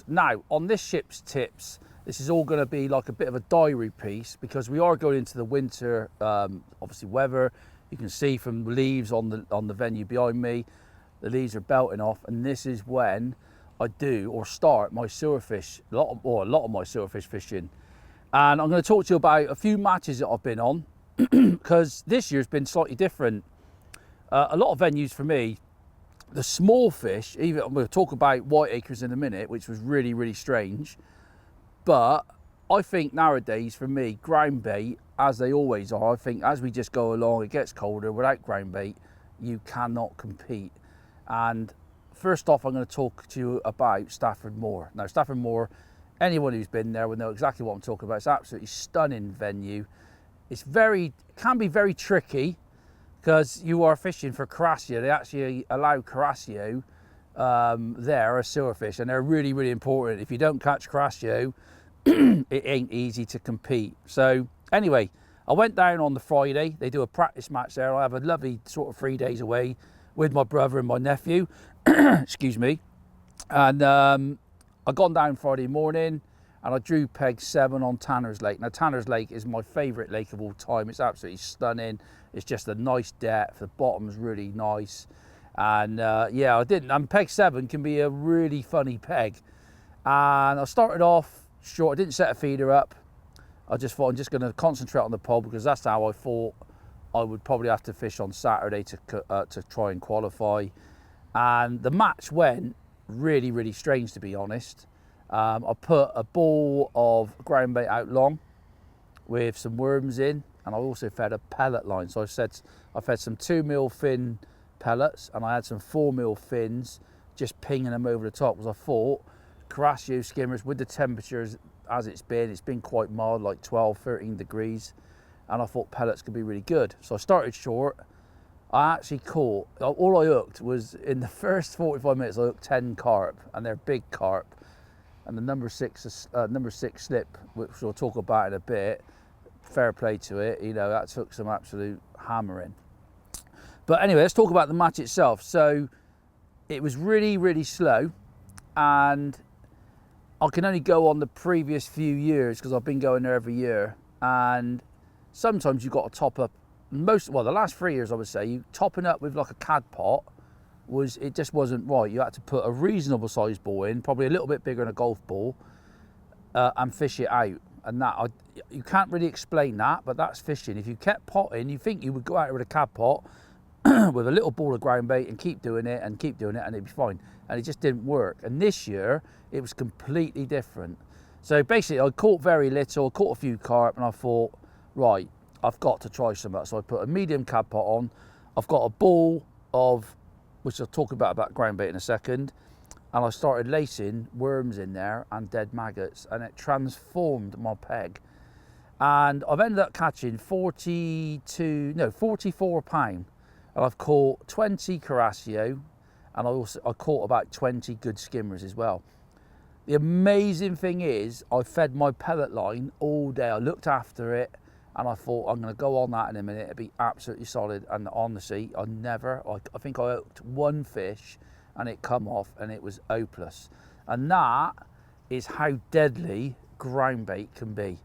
Now, on this Shipp's tips, this is all going to be like a bit of a diary piece because we are going into the winter, obviously weather. You can see from the leaves on the venue behind me, the leaves are belting off, and this is when I do or start my silverfish, a lot of my silverfish fishing. And I'm going to talk to you about a few matches that I've been on because this year's been slightly different. A lot of venues for me, the small fish, even I'm going to talk about Whiteacres in a minute, which was really, really strange. But I think nowadays, for me, ground bait, as they always are, I think as we just go along, it gets colder. Without ground bait, you cannot compete. And first off, I'm going to talk to you about Stafford Moor. Now, Stafford Moor, anyone who's been there will know exactly what I'm talking about. It's an absolutely stunning venue. It can be very tricky because you are fishing for Carasio. They actually allow Carasio there as silverfish, and they're really, really important. If you don't catch Carasio, it ain't easy to compete. So anyway, I went down on the Friday. They do a practice match there. I have a lovely sort of 3 days away with my brother and my nephew. Excuse me. And I gone down Friday morning and I drew peg 7 on Tanner's Lake. Now, Tanner's Lake is my favourite lake of all time. It's absolutely stunning. It's just a nice depth. The bottom's really nice. And yeah, I didn't. And peg 7 can be a really funny peg. And I started off short. I didn't set a feeder up. I just thought I'm just going to concentrate on the pole because that's how I thought I would probably have to fish on Saturday to try and qualify. And the match went really, really strange, to be honest. I put a ball of ground bait out long with some worms in, and I also fed a pellet line. So I fed some 2mm fin pellets, and I had some 4mm fins, just pinging them over the top because I thought Carasio skimmers, with the temperatures as it's been quite mild, like 12, 13 degrees, and I thought pellets could be really good. So I started short. I actually caught, all I hooked was, in the first 45 minutes, I hooked 10 carp, and they're big carp. And the number six slip, which we'll talk about in a bit, fair play to it, you know, that took some absolute hammering. But anyway, let's talk about the match itself. So it was really, really slow, and I can only go on the previous few years because I've been going there every year. And sometimes you've got to top up. The last 3 years, I would say, you topping up with like a cad pot it just wasn't right. You had to put a reasonable sized ball in, probably a little bit bigger than a golf ball, and fish it out. And you can't really explain that, but that's fishing. If you kept potting, you think you would go out with a cad pot with a little ball of ground bait and keep doing it and it'd be fine. And it just didn't work. And this year it was completely different. So basically I caught very little, caught a few carp, and I thought, right, I've got to try something. So I put a medium cad pot on. I've got a ball of, which I'll talk about ground bait in a second, and I started lacing worms in there and dead maggots, and it transformed my peg. And I've ended up catching 44 pound, and I've caught 20 Carasio, and I caught about 20 good skimmers as well. The amazing thing is I fed my pellet line all day. I looked after it, and I thought I'm going to go on that in a minute. It'd be absolutely solid. And honestly, I think I hooked one fish and it come off and it was hopeless. And that is how deadly ground bait can be.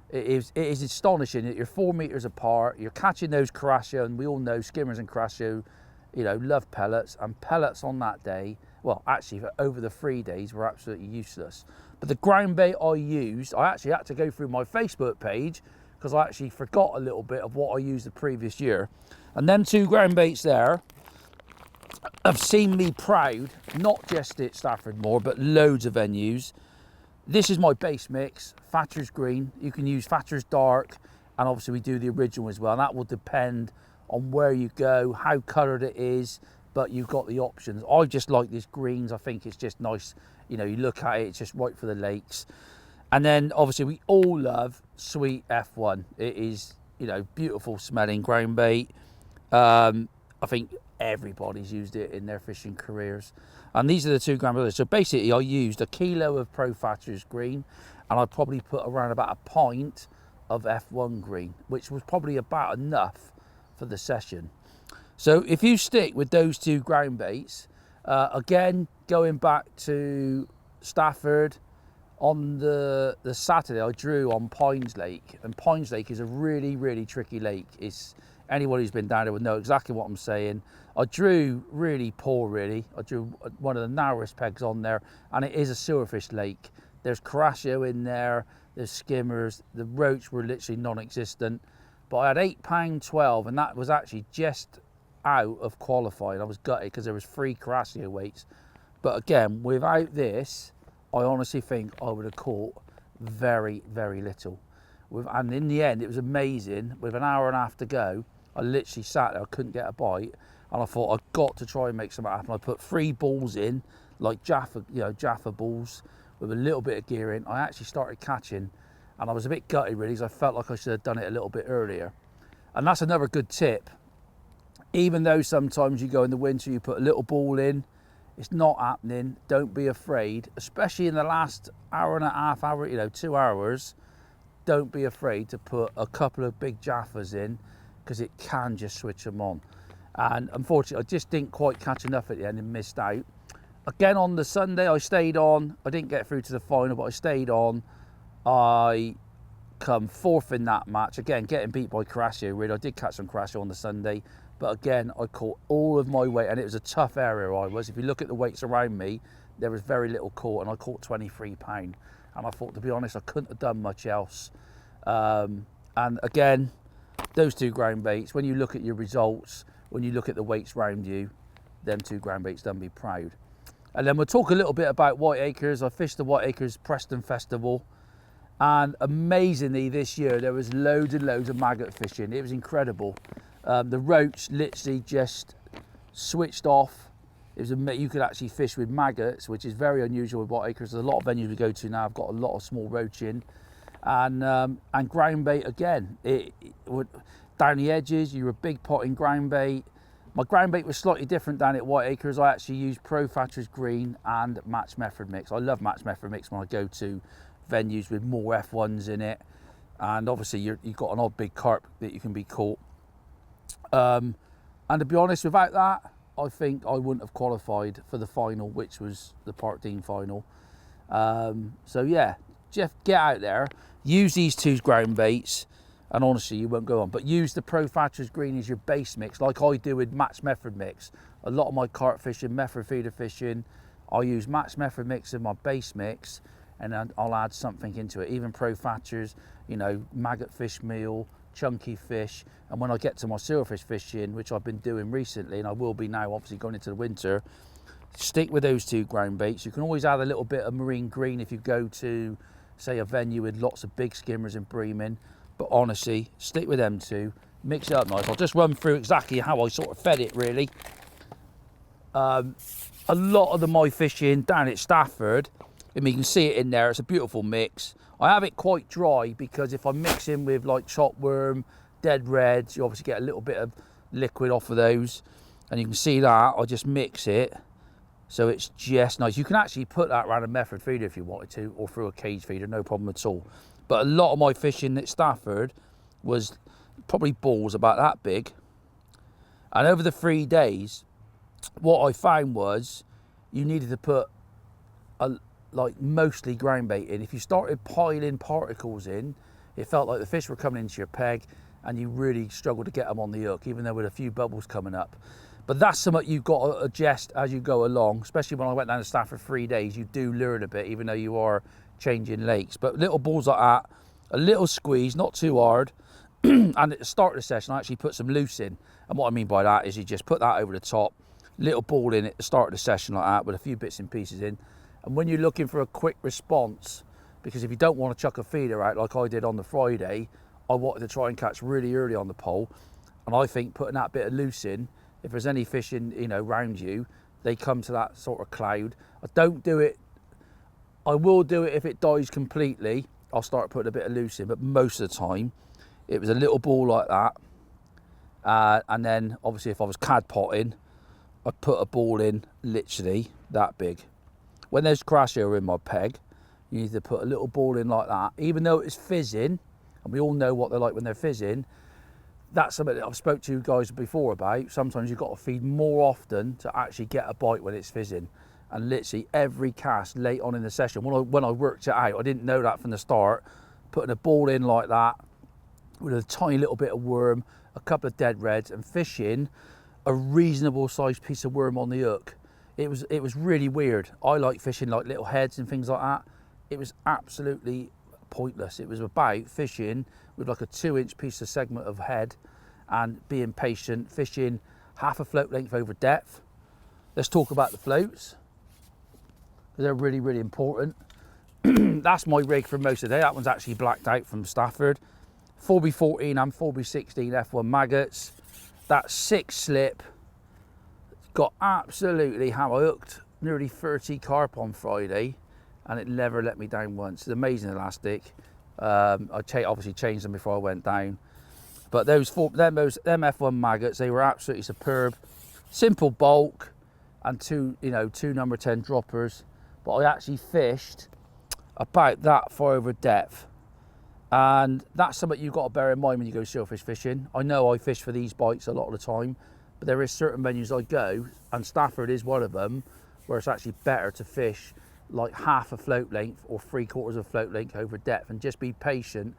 It is astonishing that you're 4 meters apart, you're catching those Carasio, and we all know skimmers and Carasio, you know, love pellets, and pellets on that day, well, actually over the 3 days, were absolutely useless. But the ground bait I used, I actually had to go through my Facebook page because I actually forgot a little bit of what I used the previous year. And them 2 ground baits there have seen me proud, not just at Stafford Moor, but loads of venues. This is my base mix, Thatcher's Green. You can use Thatcher's Dark, and obviously we do the original as well. And that will depend on where you go, how coloured it is, but you've got the options. I just like this greens. I think it's just nice. You know, you look at it, it's just right for the lakes. And then obviously we all love Sweet F1. It is, you know, beautiful smelling ground bait. I think everybody's used it in their fishing careers. And these are the 2 ground baits. So basically I used a kilo of Pro Thatcher's Green, and I probably put around about a pint of F1 green, which was probably about enough for the session. So if you stick with those 2 ground baits, again, going back to Stafford. On the Saturday, I drew on Pines Lake, and Pines Lake is a really, really tricky lake. It's anyone who's been down there would know exactly what I'm saying. I drew really poor, really. I drew one of the narrowest pegs on there, and it is a silverfish lake. There's Carascio in there, there's skimmers, the roach were literally non-existent. But I had £8.12, and that was actually just out of qualifying. I was gutted because there was 3 Carascio weights. But again, without this, I honestly think I would have caught very, very little. And in the end, it was amazing. With an hour and a half to go, I literally sat there, I couldn't get a bite. And I thought, I've got to try and make something happen. I put 3 balls in, like Jaffa, Jaffa balls, with a little bit of gear in. I actually started catching, and I was a bit gutted really, because I felt like I should have done it a little bit earlier. And that's another good tip. Even though sometimes you go in the winter, you put a little ball in, it's not happening, don't be afraid, especially in the last hour and a half, 2 hours, don't be afraid to put a couple of big Jaffas in, because it can just switch them on. And unfortunately, I just didn't quite catch enough at the end and missed out. Again, on the Sunday, I stayed on. I didn't get through to the final, but I stayed on. I come 4th in that match. Again, getting beat by Carascio, really. I did catch some Carascio on the Sunday. But again, I caught all of my weight, and it was a tough area I was. If you look at the weights around me, there was very little caught, and I caught £23. And I thought, to be honest, I couldn't have done much else. And again, those 2 ground baits, when you look at your results, when you look at the weights around you, them 2 ground baits done me proud. And then we'll talk a little bit about Whiteacres. I fished the Whiteacres Preston Festival, and amazingly this year there was loads and loads of maggot fishing. It was incredible. The roach literally just switched off. You could actually fish with maggots, which is very unusual with Whiteacres. There's a lot of venues we go to now have got a lot of small roach in, and ground bait again. It would down the edges. You were a big pot in ground bait. My ground bait was slightly different down at Whiteacres. I actually used Pro Fatcher's Green and Match Method Mix. I love Match Method Mix when I go to venues with more F1s in it, and obviously you've got an odd big carp that you can be caught. And to be honest, without that, I think I wouldn't have qualified for the final, which was the Park Dean final. So yeah, Jeff, get out there, use these 2 ground baits, and honestly, you won't go on. But use the Pro Fatcher's Green as your base mix, like I do with Match Method Mix. A lot of my carp fishing, method feeder fishing, I use Match Method Mix in my base mix, and then I'll add something into it. Even Pro Fatcher's, maggot fish meal, chunky fish. And when I get to my silverfish fishing, which I've been doing recently, and I will be now, obviously going into the winter, stick with those 2 ground baits. You can always add a little bit of marine green if you go to, say, a venue with lots of big skimmers and breaming. But honestly, stick with them 2, mix it up nice. I'll just run through exactly how I sort of fed it, really. A lot of my fishing down at Stafford, you can see it in there, it's a beautiful mix. I have it quite dry because if I mix in with like chop worm, dead reds, you obviously get a little bit of liquid off of those. And you can see that, I just mix it. So it's just nice. You can actually put that around a method feeder if you wanted to, or through a cage feeder, no problem at all. But a lot of my fishing at Stafford was probably balls about that big. And over the 3 days, what I found was you needed to put mostly ground bait in. If you started piling particles in, it felt like the fish were coming into your peg, and you really struggled to get them on the hook, even though with a few bubbles coming up. But that's something you've got to adjust as you go along, especially when I went down to Stafford for 3 days. You do learn a bit, even though you are changing lakes. But little balls like that, a little squeeze, not too hard. And at the start of the session, I actually put some loose in. And what I mean by that is you just put that over the top, little ball in at the start of the session like that, with a few bits and pieces in. And when you're looking for a quick response, because if you don't want to chuck a feeder out like I did on the Friday, I wanted to try and catch really early on the pole. And I think putting that bit of loose in, if there's any fishing, around you, they come to that sort of cloud. I don't do it. I will do it if it dies completely. I'll start putting a bit of loose in, but most of the time, it was a little ball like that. And then, obviously, if I was cad potting, I'd put a ball in literally that big. When there's Carascio in my peg, you need to put a little ball in like that. Even though it's fizzing, and we all know what they're like when they're fizzing, that's something that I've spoke to you guys before about. Sometimes you've got to feed more often to actually get a bite when it's fizzing. and literally every cast late on in the session, when I worked it out, I didn't know that from the start, putting a ball in like that with a tiny little bit of worm, a couple of dead reds, and fishing a reasonable sized piece of worm on the hook. It was really weird. I like fishing like little heads and things like that. It was absolutely pointless. It was about fishing with like a 2-inch piece of segment of head and being patient, fishing half a float length over depth. Let's talk about the floats. They're really, really important. That's my rig for most of the day. That one's actually blacked out from Stafford. 4B14 and 4B16 F1 maggots. That 6 slip got absolutely how I hooked nearly 30 carp on Friday, and it never let me down once. It's amazing elastic. I obviously changed them before I went down, but them F1 maggots, they were absolutely superb. Simple bulk and two number 10 droppers, but I actually fished about that far over depth, and that's something you've got to bear in mind when you go shellfish fishing. I know I fish for these bites a lot of the time, but there is certain venues I go, and Stafford is one of them, where it's actually better to fish like half a float length or 3/4 of a float length over depth, and just be patient,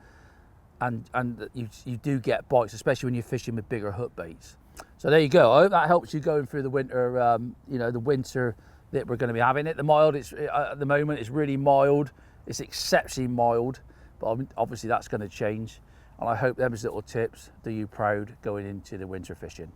and you do get bites, especially when you're fishing with bigger hook baits. So there you go. I hope that helps you going through the winter, the winter that we're going to be having. At the moment it's really mild. It's exceptionally mild, but obviously that's going to change, and I hope those little tips do you proud going into the winter fishing.